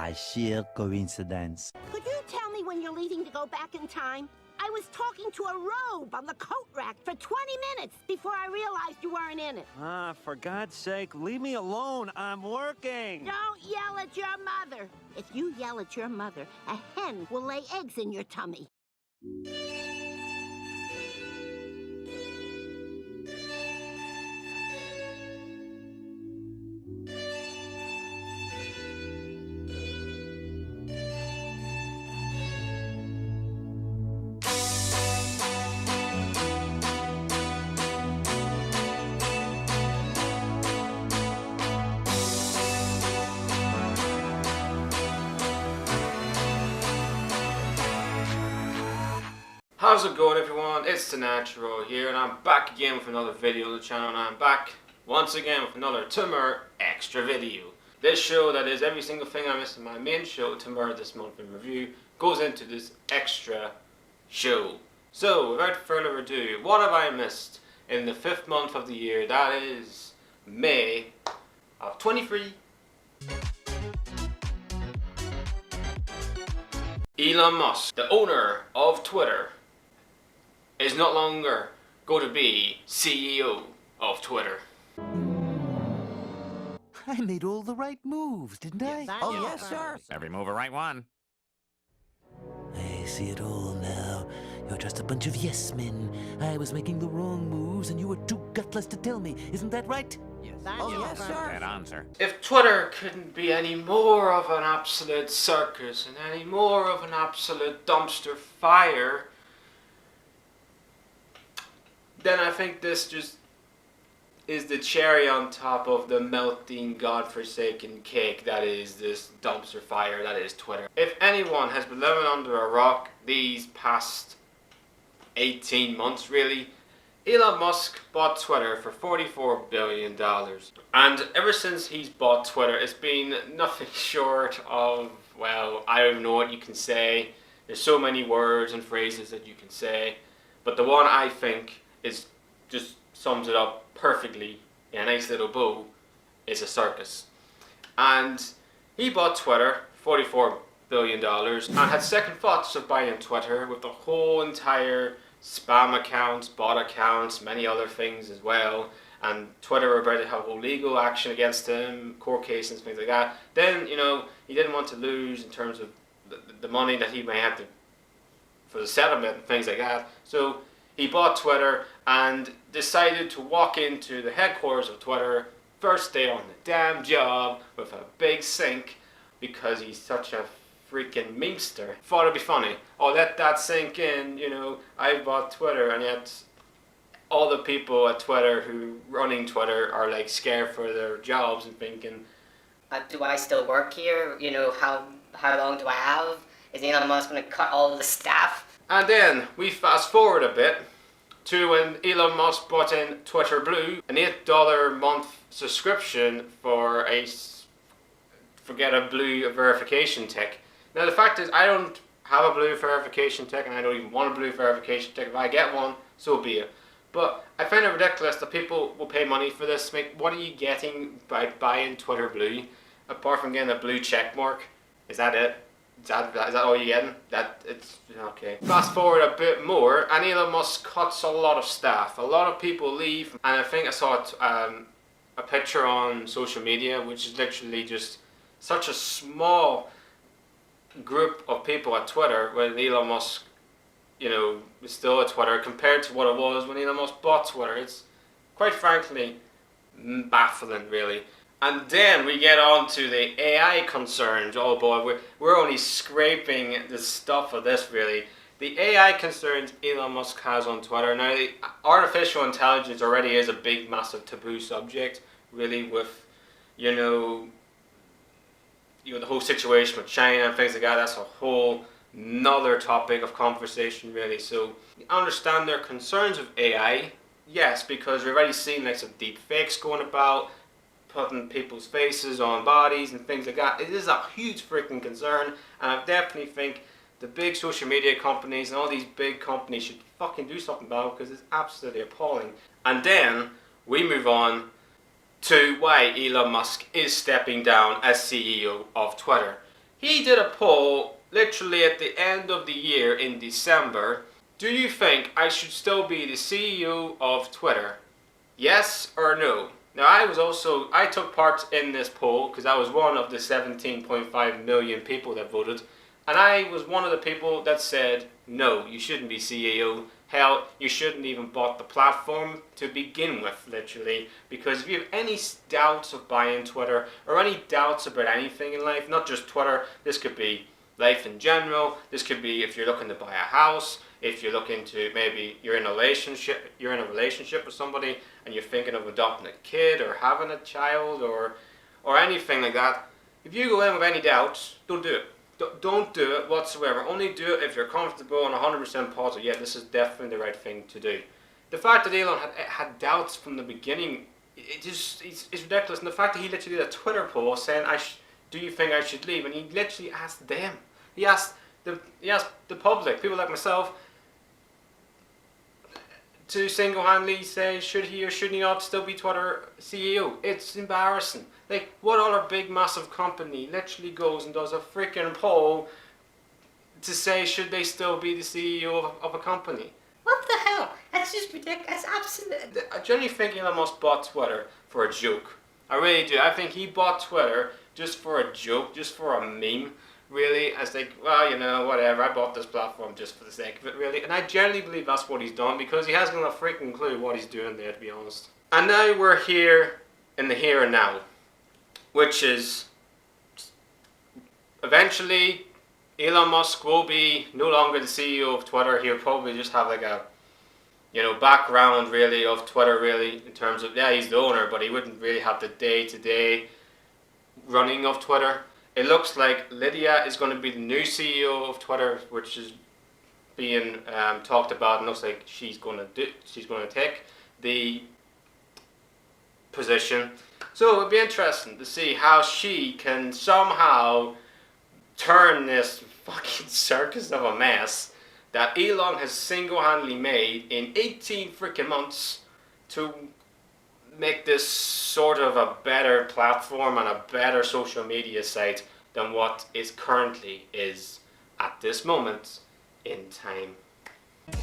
by sheer coincidence. Could you tell me when you're leaving to go back in time? I was talking to a robe on the coat rack for 20 minutes before I realized you weren't in it. For God's sake, leave me alone. I'm working. Don't yell at your mother. If you yell at your mother, a hen will lay eggs in your tummy. How's it going, everyone? It's the Natural here, and I'm back again with another video on the channel, and I'm back once again with another TMIR Extra video. This show, that is every single thing I missed in my main show, TMIR This Month in Review, goes into this extra show. So, without further ado, what have I missed in the 5th month of the year? That is May of 23. Elon Musk, the owner of Twitter, is no longer going to be CEO of Twitter. I made all the right moves, didn't I? Oh, yes, sir. Every move a right one. I see it all now. You're just a bunch of yes men. I was making the wrong moves and you were too gutless to tell me. Isn't that right? Yes. Oh, yes, sir. That answer. If Twitter couldn't be any more of an absolute circus and any more of an absolute dumpster fire, then I think this just is the cherry on top of the melting godforsaken cake that is this dumpster fire that is Twitter. If anyone has been living under a rock these past 18 months really, Elon Musk bought Twitter for $44 billion. And ever since he's bought Twitter, it's been nothing short of, well, I don't even know what you can say. There's so many words and phrases that you can say. But the one I think is just sums it up perfectly in a nice little bow is a circus. And he bought Twitter, $44 billion, and had second thoughts of buying Twitter with the whole entire spam accounts, bot accounts, many other things as well. And Twitter were about to have whole legal action against him, court cases and things like that. Then, you know, he didn't want to lose in terms of the money that he may have to for the settlement and things like that. So he bought Twitter and decided to walk into the headquarters of Twitter first day on the damn job with a big sink because he's such a freaking memester. Thought it'd be funny. Oh, let that sink in, you know, I bought Twitter, and yet all the people at Twitter who running Twitter are like scared for their jobs and thinking, do I still work here? You know, how long do I have? Is Elon Musk going to cut all the staff? And then we fast forward a bit to when Elon Musk bought in Twitter Blue, an $8 a month subscription for a blue verification tick. Now the fact is, I don't have a blue verification tick, and I don't even want a blue verification tick. If I get one, so be it. But I find it ridiculous that people will pay money for this. What are you getting by buying Twitter Blue, apart from getting a blue check mark? Is that it? Is that all you're getting? It's okay. Fast forward a bit more, and Elon Musk cuts a lot of staff. A lot of people leave, and I think I saw a picture on social media, which is literally just such a small group of people at Twitter when Elon Musk, you know, is still at Twitter compared to what it was when Elon Musk bought Twitter. It's quite frankly baffling, really. And then we get on to the AI concerns. Oh boy, we're only scraping the stuff of this really. The AI concerns Elon Musk has on Twitter. Now, the artificial intelligence already is a big, massive taboo subject, really, with, you know, the whole situation with China and things like that. That's a whole another topic of conversation, really. So, I understand their concerns with AI, yes, because we've already seen like some deep fakes going about, putting people's faces on bodies and things like that. It is a huge freaking concern, and I definitely think the big social media companies and all these big companies should fucking do something about it, because it's absolutely appalling. And then we move on to why Elon Musk is stepping down as CEO of Twitter. He did a poll literally at the end of the year in December. Do you think I should still be the CEO of Twitter? Yes or no? Now I took part in this poll because I was one of the 17.5 million people that voted, and I was one of the people that said no, you shouldn't be CEO. Hell, you shouldn't even bought the platform to begin with, literally, because if you have any doubts of buying Twitter or any doubts about anything in life, not just Twitter, this could be life in general, this could be if you're looking to buy a house, if you're looking to, maybe you're in a relationship with somebody and you're thinking of adopting a kid or having a child or anything like that. If you go in with any doubts, don't do it. Don't do it whatsoever. Only do it if you're comfortable and 100% positive. Yeah, this is definitely the right thing to do. The fact that Elon had doubts from the beginning, it's ridiculous. And the fact that he literally did a Twitter poll saying, "Do you think I should leave?" and he literally asked them. He asked the public, people like myself, to single-handedly say should he or should he not still be Twitter CEO. It's embarrassing. Like, what other big massive company literally goes and does a freaking poll to say should they still be the CEO of a company? What the hell? That's just ridiculous. That's absolute. I genuinely think Elon Musk bought Twitter for a joke. I really do. I think he bought Twitter just for a joke, just for a meme. Really, I was like, well, you know, whatever, I bought this platform just for the sake of it, really. And I genuinely believe that's what he's done, because he hasn't got a freaking clue what he's doing there, to be honest. And now we're here in the here and now, which is eventually Elon Musk will be no longer the CEO of Twitter. He'll probably just have like a, you know, background really of Twitter, really, in terms of, yeah, he's the owner, but he wouldn't really have the day-to-day running of Twitter. It looks like Lydia is going to be the new CEO of Twitter, which is being talked about, and looks like she's going to take the position. So it'll be interesting to see how she can somehow turn this fucking circus of a mess that Elon has single-handedly made in 18 freaking months to make this sort of a better platform and a better social media site than what it currently is at this moment in time. I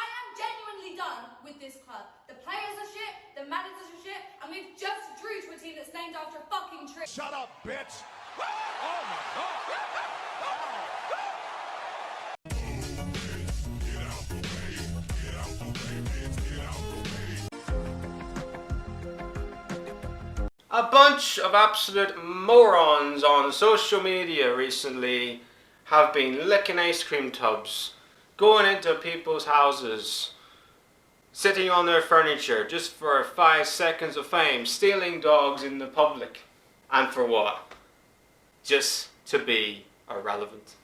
am genuinely done with this club. The players are shit, the managers are shit, and we've just drew to a team that's named after a fucking tree. Shut up, bitch! Oh my god! A bunch of absolute morons on social media recently have been licking ice cream tubs, going into people's houses, sitting on their furniture just for 5 seconds of fame, stealing dogs in the public. And for what? Just to be irrelevant.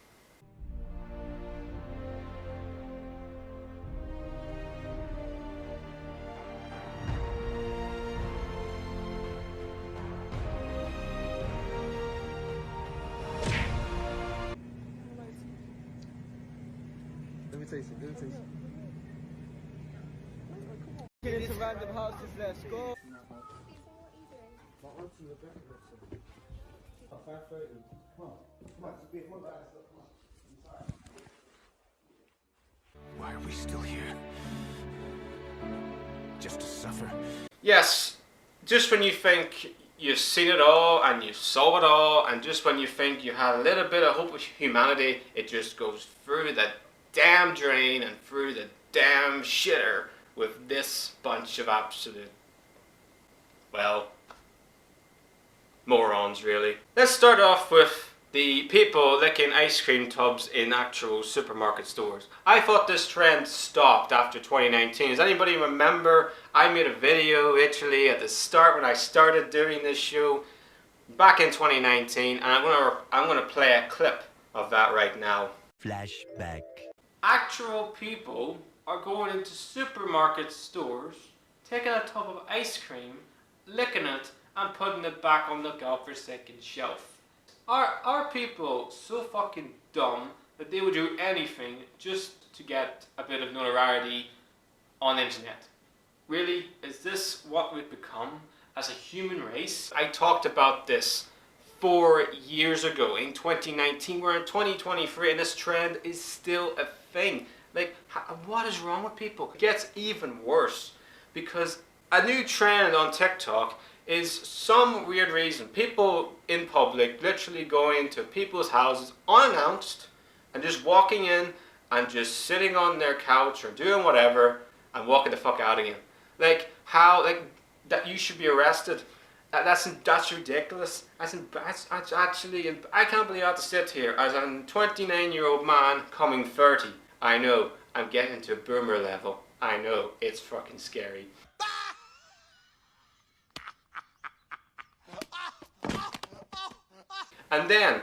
Get into random houses, let's go. Why are we still here? Just to suffer? Yes, just when you think you've seen it all and you saw it all, and just when you think you had a little bit of hope with humanity, it just goes through the damn drain and through the damn shitter with this bunch of absolute, well, morons, really. Let's start off with the people licking ice cream tubs in actual supermarket stores. I thought this trend stopped after 2019. Does anybody remember I made a video literally at the start when I started doing this show back in 2019, and I'm gonna play a clip of that right now. Flashback. Actual people are going into supermarket stores, taking a tub of ice cream, licking it, and putting it back on the lookout for second shelf. Are people so fucking dumb that they would do anything just to get a bit of notoriety on the internet? Really? Is this what we've become? as a human race. I talked about this 4 years ago in 2019. We're in 2023 and this trend is still a thing. Like, what is wrong with people? It gets even worse because a new trend on TikTok is some weird reason people in public literally going to people's houses unannounced and just walking in and just sitting on their couch or doing whatever and walking the fuck out again. Like, how, like, that you should be arrested. That's ridiculous. That's actually, I can't believe I have to sit here as a 29-year-old man coming 30. I know, I'm getting to boomer level. I know, it's fucking scary. And then,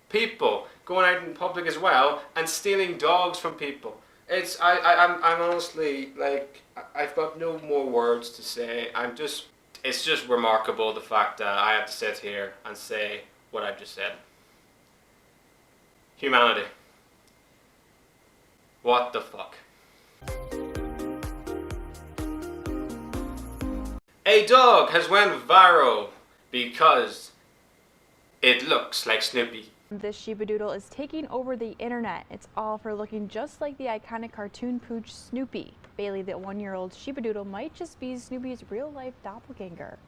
people going out in public as well and stealing dogs from people. I'm honestly, like, I've got no more words to say. It's just remarkable the fact that I have to sit here and say what I've just said. Humanity. What the fuck? A dog has went viral because it looks like Snoopy. This Sheepadoodle is taking over the internet. It's all for looking just like the iconic cartoon pooch Snoopy. Bailey, the 1-year-old Sheepadoodle, might just be Snoopy's real-life doppelganger.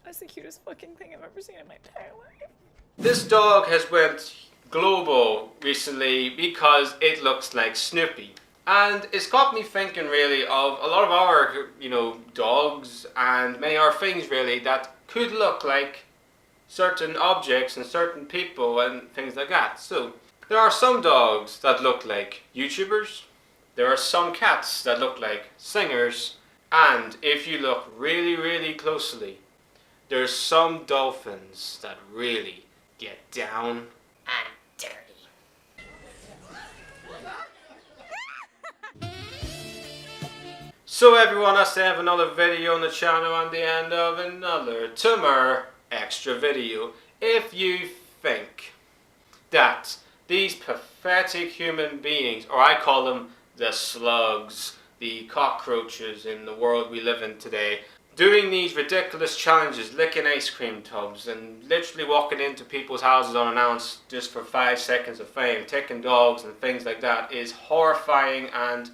That's the cutest fucking thing I've ever seen in my entire life. This dog has went global recently because it looks like Snoopy. And it's got me thinking really of a lot of our, dogs and many other things really that could look like certain objects and certain people and things like that. So, there are some dogs that look like YouTubers, there are some cats that look like singers, and if you look really, really closely, there's some dolphins that really get down And dirty. So everyone, that's the end of another video on the channel and the end of another TMIR Extra video. If you think that these pathetic human beings, or I call them the slugs, the cockroaches in the world we live in today, doing these ridiculous challenges, licking ice cream tubs and literally walking into people's houses unannounced just for 5 seconds of fame, taking dogs and things like that is horrifying and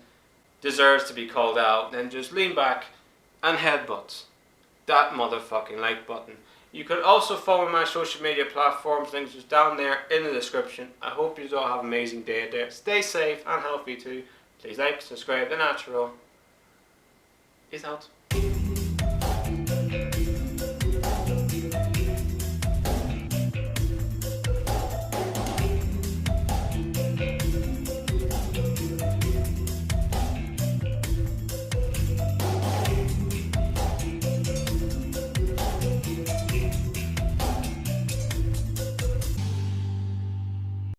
deserves to be called out, then just lean back and headbutt that motherfucking like button. You can also follow my social media platforms, links just down there in the description. I hope you all have an amazing day there. Stay safe and healthy too. Please like, subscribe, the natural is out.